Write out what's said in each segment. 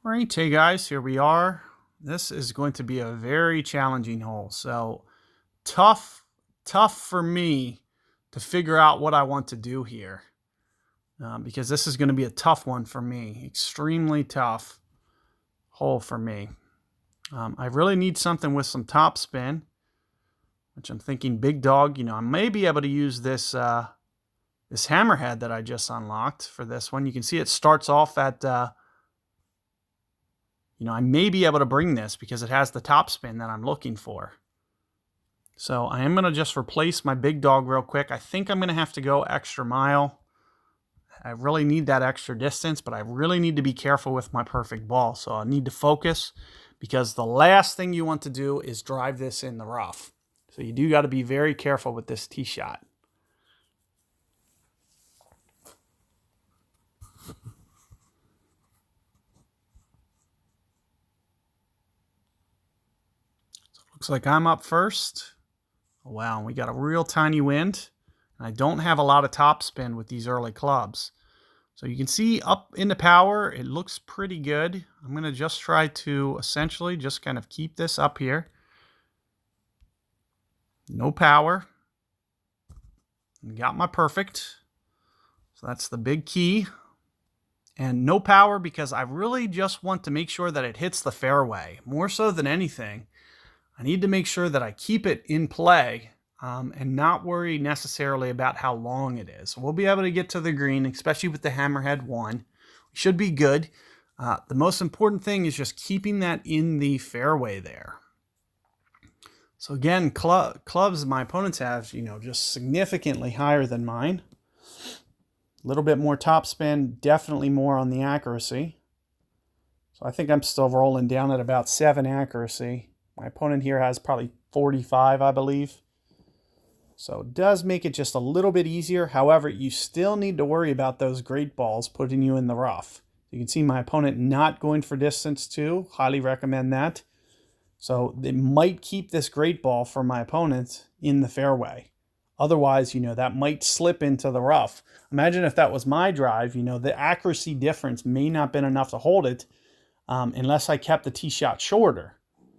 All right, hey guys, here we are. This is going to be a very challenging hole. So tough for me to figure out what I want to do here because this is going to be a tough one for me. Extremely tough hole for me. I really need something with some top spin, which I'm thinking big dog. I may be able to use this this hammerhead that I just unlocked for this one. You can see it starts off at I may be able to bring this because it has the top spin that I'm looking for. So I am going to just replace my big dog real quick. I think I'm going to have to go extra mile. I really need that extra distance, but I really need to be careful with my perfect ball. So I need to focus because the last thing you want to do is drive this in the rough. So you do got to be very careful with this tee shot. Looks like I'm up first. Oh, wow, we got a real tiny wind. And I don't have a lot of top spin with these early clubs. So you can see up in the power, it looks pretty good. I'm going to just try to essentially just kind of keep this up here. No power. Got my perfect. So that's the big key. And no power because I really just want to make sure that it hits the fairway. More so than anything, I need to make sure that I keep it in play and not worry necessarily about how long it is. We'll be able to get to the green, especially with the Hammerhead 1. We should be good. The most important thing is just keeping that in the fairway there. So again, clubs my opponents have, just significantly higher than mine. A little bit more topspin, definitely more on the accuracy. So I think I'm still rolling down at about 7 accuracy. My opponent here has probably 45, I believe. So it does make it just a little bit easier. However, you still need to worry about those great balls putting you in the rough. You can see my opponent not going for distance too. Highly recommend that. So it might keep this great ball for my opponent in the fairway. Otherwise, that might slip into the rough. Imagine if that was my drive, the accuracy difference may not have been enough to hold it unless I kept the tee shot shorter.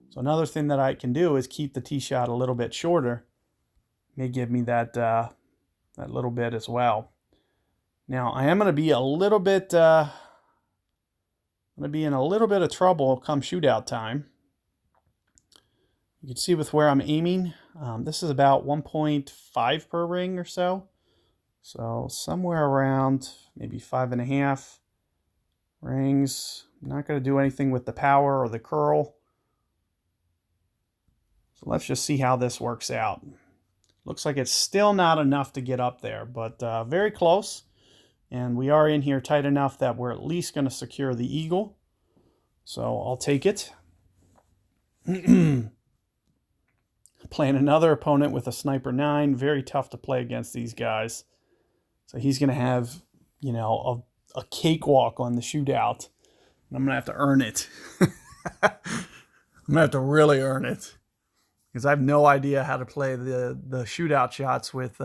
So another thing that I can do is keep the tee shot a little bit shorter. May give me that little bit as well. Now I am going to be in a little bit of trouble come shootout time. You can see with where I'm aiming, this is about 1.5 per ring or so. So somewhere around maybe 5.5 rings. I'm not going to do anything with the power or the curl. So let's just see how this works out. Looks like it's still not enough to get up there, but very close. And we are in here tight enough that we're at least going to secure the eagle. So I'll take it. Playing another opponent with a sniper 9. Very tough to play against these guys. So he's going to have, a cakewalk on the shootout. And I'm going to have to earn it. I'm going to have to really earn it. Because I have no idea how to play the shootout shots with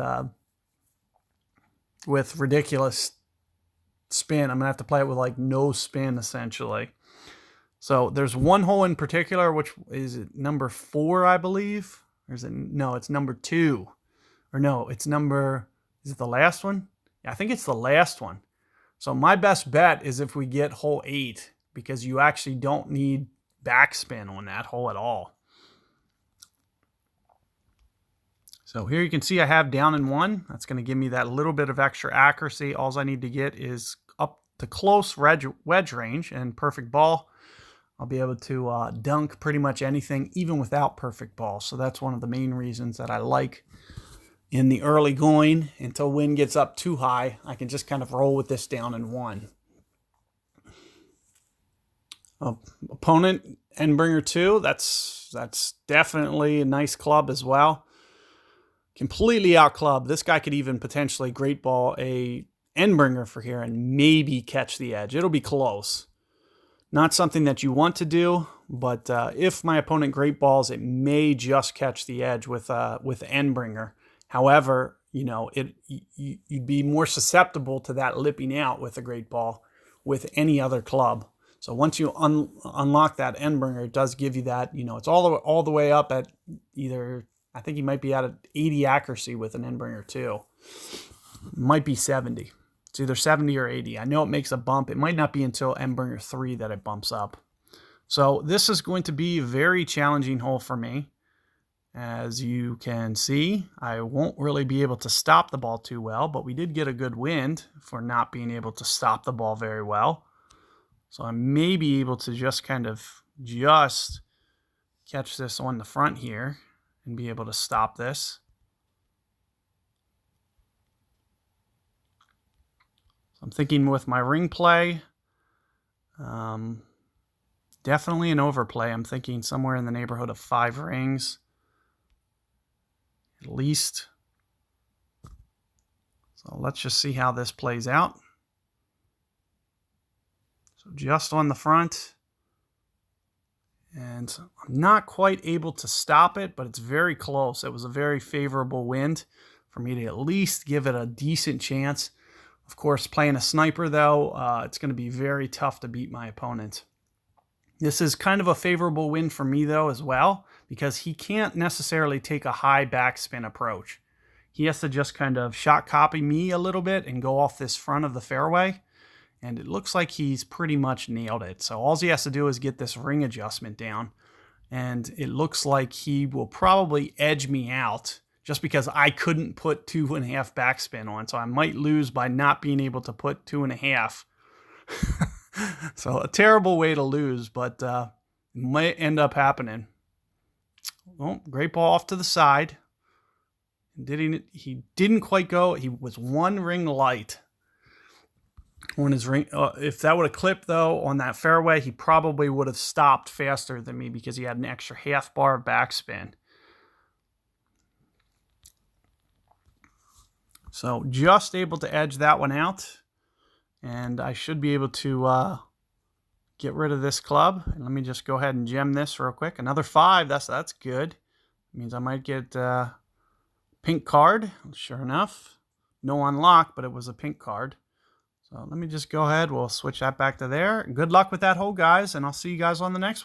ridiculous spin. I'm going to have to play it with like no spin, essentially. So there's one hole in particular, which is number 4, I believe. Or is it? No, it's number 2. Or no, it's number... Is it the last one? Yeah, I think it's the last one. So my best bet is if we get hole 8, because you actually don't need backspin on that hole at all. So here you can see I have down in 1. That's going to give me that little bit of extra accuracy. All I need to get is up to close wedge range and perfect ball. I'll be able to dunk pretty much anything, even without perfect ball. So that's one of the main reasons that I like in the early going. Until wind gets up too high, I can just kind of roll with this down in 1. Opponent, Endbringer 2. That's definitely a nice club as well. Completely out club. This guy could even potentially great ball a Endbringer for here and maybe catch the edge. It'll be close. Not something that you want to do, but if my opponent great balls, it may just catch the edge with Endbringer. However, you'd be more susceptible to that lipping out with a great ball with any other club. So once you unlock that Endbringer, it does give you that, it's all the way up at either, I think you might be at 80 accuracy with an Endbringer too. Might be 70. It's either 70 or 80. I know it makes a bump. It might not be until Endbringer 3 that it bumps up. So this is going to be a very challenging hole for me. As you can see, I won't really be able to stop the ball too well, but we did get a good wind for not being able to stop the ball very well. So I may be able to just kind of catch this on the front here and be able to stop this. So I'm thinking with my ring play, definitely an overplay. I'm thinking somewhere in the neighborhood of 5 rings. At least. So let's just see how this plays out. So just on the front. And I'm not quite able to stop it, but it's very close. It was a very favorable wind for me to at least give it a decent chance. Of course, playing a sniper, though, it's going to be very tough to beat my opponent. This is kind of a favorable win for me, though, as well, because he can't necessarily take a high backspin approach. He has to just kind of shot copy me a little bit and go off this front of the fairway. And it looks like he's pretty much nailed it. So all he has to do is get this ring adjustment down. And it looks like he will probably edge me out just because I couldn't put 2.5 backspin on. So I might lose by not being able to put 2.5. So a terrible way to lose, but it might end up happening. Oh, great ball off to the side. He didn't quite go. He was 1 ring light on his ring. If that would have clipped, though, on that fairway, he probably would have stopped faster than me because he had an extra half bar of backspin. So just able to edge that one out. And I should be able to get rid of this club. And let me just go ahead and gem this real quick. Another 5. That's good. It means I might get pink card. Sure enough. No unlock, but it was a pink card. So let me just go ahead. We'll switch that back to there. Good luck with that hole, guys. And I'll see you guys on the next one.